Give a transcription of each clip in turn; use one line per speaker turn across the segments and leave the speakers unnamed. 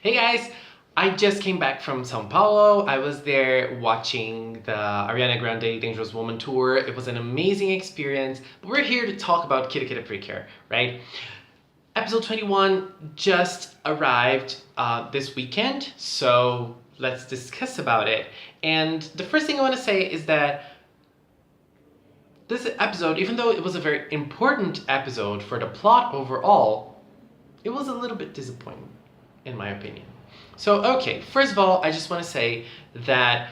Hey guys, I just came back from Sao Paulo. I was there watching the Ariana Grande Dangerous Woman tour. It was an amazing experience, but we're here to talk about KIRAKIRA PRECURE, right? Episode 21 just arrived this weekend, so let's discuss about it. And the first thing I want to say is that this episode, even though it was a very important episode for the plot overall, it was a little bit disappointing, in my opinion. So, okay, first of all, I just want to say that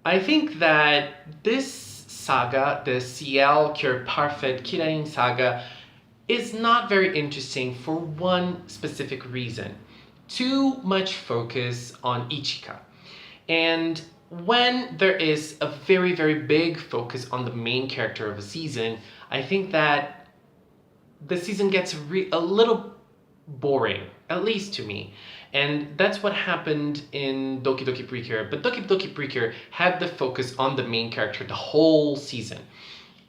I think that this saga, the Ciel Cure Parfait Kirarin saga, is not very interesting for one specific reason. Too much focus on Ichika. And when there is a very, very big focus on the main character of a season, I think that the season gets a little boring, at least to me. And that's what happened in Doki Doki Precure. But Doki Doki Precure had the focus on the main character the whole season.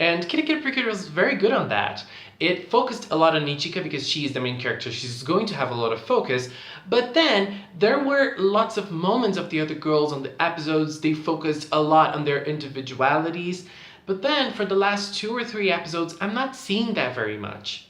And KIRAKIRA Precure was very good on that. It focused a lot on Ichika because she is the main character. She's going to have a lot of focus. But then there were lots of moments of the other girls on the episodes. They focused a lot on their individualities. But then for the last 2 or 3 episodes, I'm not seeing that very much.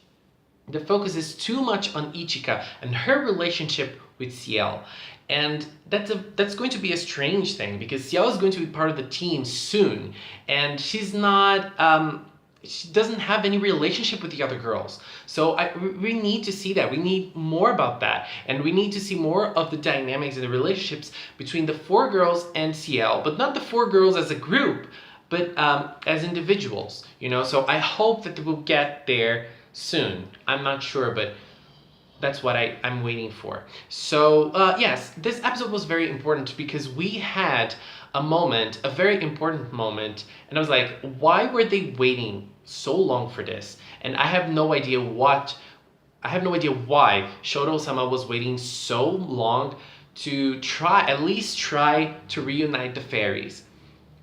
The focus is too much on Ichika and her relationship with Ciel. And that's going to be a strange thing because Ciel is going to be part of the team soon. And she's not, she doesn't have any relationship with the other girls. So we need to see that. We need more about that. And we need to see more of the dynamics and the relationships between the 4 girls and Ciel. But not the 4 girls as a group, but as individuals. You know, so I hope that we'll get there soon. I'm not sure, but that's what I'm waiting for. So yes, this episode was very important because we had a moment, a very important moment, and I was like, why were they waiting so long for this? And I have no idea why Shoto-sama was waiting so long to at least try to reunite the fairies.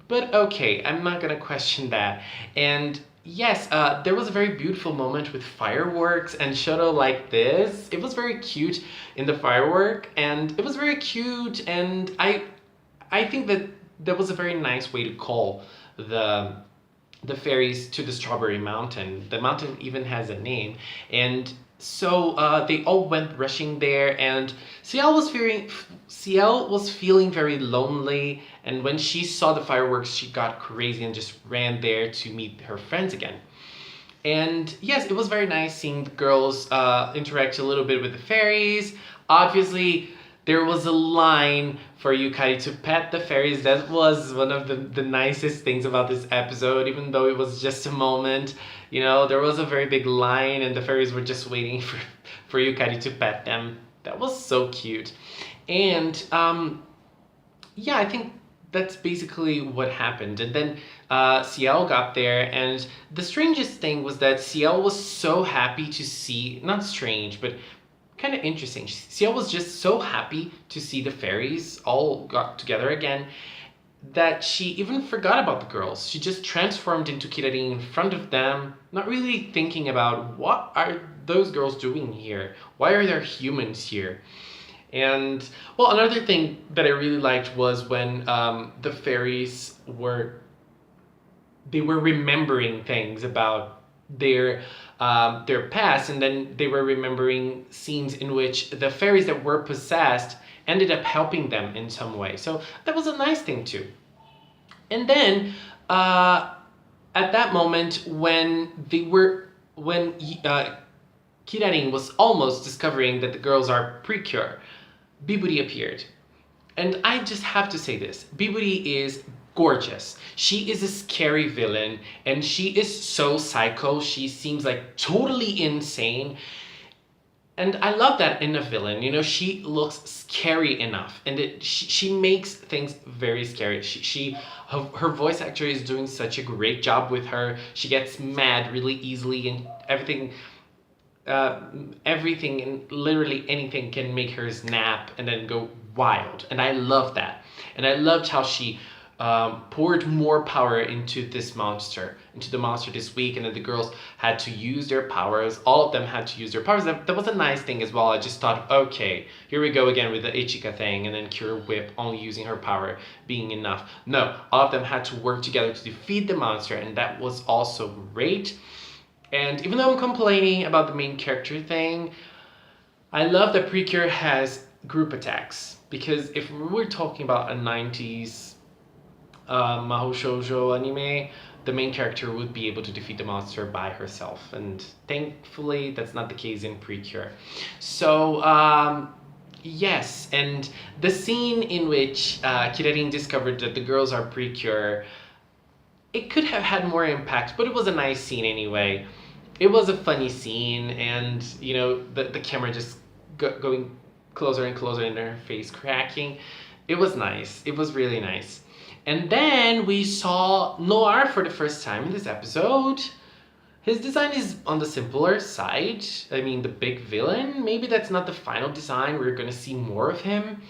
But okay, I'm not gonna question that. And yes, there was a very beautiful moment with fireworks and Shoto like this. It was very cute in the firework and it was very cute, and I think that was a very nice way to call the fairies to the Strawberry Mountain. The mountain even has a name. And so they all went rushing there, and Ciel was feeling very lonely, and when she saw the fireworks, she got crazy and just ran there to meet her friends again. And yes, it was very nice seeing the girls interact a little bit with the fairies. Obviously, there was a line for Yukari to pet the fairies. That was one of the nicest things about this episode, even though it was just a moment. You know, there was a very big line and the fairies were just waiting for Yukari to pet them. That was so cute. And yeah, I think that's basically what happened. And then Ciel got there, and the strangest thing was that Ciel was so happy to see, not strange, but kind of interesting. Ciel was just so happy to see the fairies all got together again that she even forgot about the girls. She just transformed into Kirarin in front of them, not really thinking about what are those girls doing here? Why are there humans here? And, well, another thing that I really liked was when the fairies were remembering things about their past, and then they were remembering scenes in which the fairies that were possessed ended up helping them in some way. So that was a nice thing too. And then at that moment when Kirarin was almost discovering that the girls are precure, Biburi appeared. And I just have to say this, Biburi is gorgeous. She is a scary villain, and she is so psycho. She seems like totally insane. And I love that in a villain. You know, she looks scary enough, and she makes things very scary. Her voice actor is doing such a great job with her. She gets mad really easily, and everything and literally anything can make her snap and then go wild. And I love that. And I loved how she poured more power into this monster, into the monster this week, and then the girls had to use their powers. All of them had to use their powers. That was a nice thing as well. I just thought, okay, here we go again with the Ichika thing, and then Cure Whip only using her power being enough. No, all of them had to work together to defeat the monster, and that was also great. And even though I'm complaining about the main character thing, I love that Precure has group attacks, because if we're talking about a 90s Mahou Shoujo anime, the main character would be able to defeat the monster by herself, and thankfully that's not the case in Precure. So yes, and the scene in which Kirarin discovered that the girls are Precure, it could have had more impact, but it was a nice scene anyway. It was a funny scene, and you know, the camera just going closer and closer and her face cracking. It was nice. It was really nice. And then we saw Noir for the first time in this episode. His design is on the simpler side. I mean, the big villain, maybe that's not the final design. We're gonna see more of him.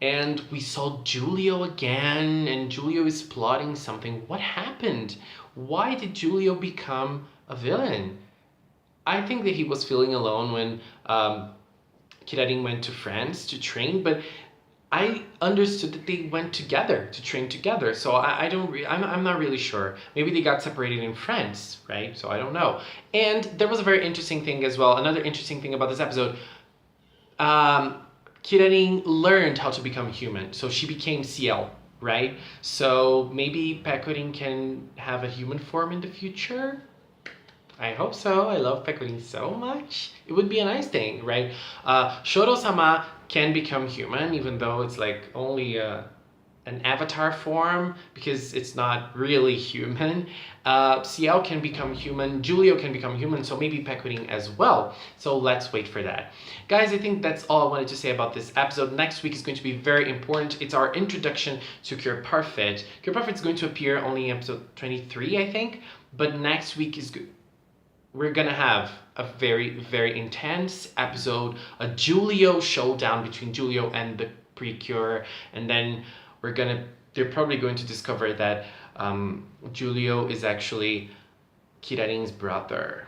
And we saw Giulio again, and Giulio is plotting something. What happened? Why did Giulio become a villain? I think that he was feeling alone when Kirarin went to France to train, but I understood that they went together to train together, so I'm not really sure. Maybe they got separated in France, right? So I don't know. And there was a very interesting thing as well. Another interesting thing about this episode, Kirarin learned how to become human, so she became Ciel, right? So maybe Pecorin can have a human form in the future? I hope so. I love Pecorin so much. It would be a nice thing, right? Shoro-sama can become human, even though it's like only an avatar form, because it's not really human. Ciel can become human, Giulio can become human, so maybe Pecorin as well. So let's wait for that. Guys, I think that's all I wanted to say about this episode. Next week is going to be very important. It's our introduction to Cure Parfait. Cure Parfait is going to appear only in episode 23, I think, but next week is good. We're gonna have a very, very intense episode, a Giulio showdown between Giulio and the Precure, and then they're probably going to discover that Giulio is actually Kirarin's brother.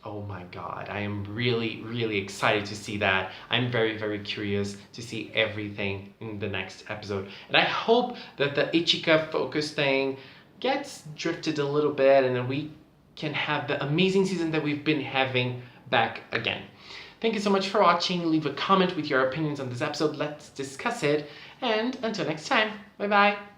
Oh my god, I am really, really excited to see that. I'm very, very curious to see everything in the next episode. And I hope that the Ichika focus thing gets drifted a little bit, and then we can have the amazing season that we've been having back again. Thank you so much for watching. Leave a comment with your opinions on this episode. Let's discuss it. And until next time, bye bye.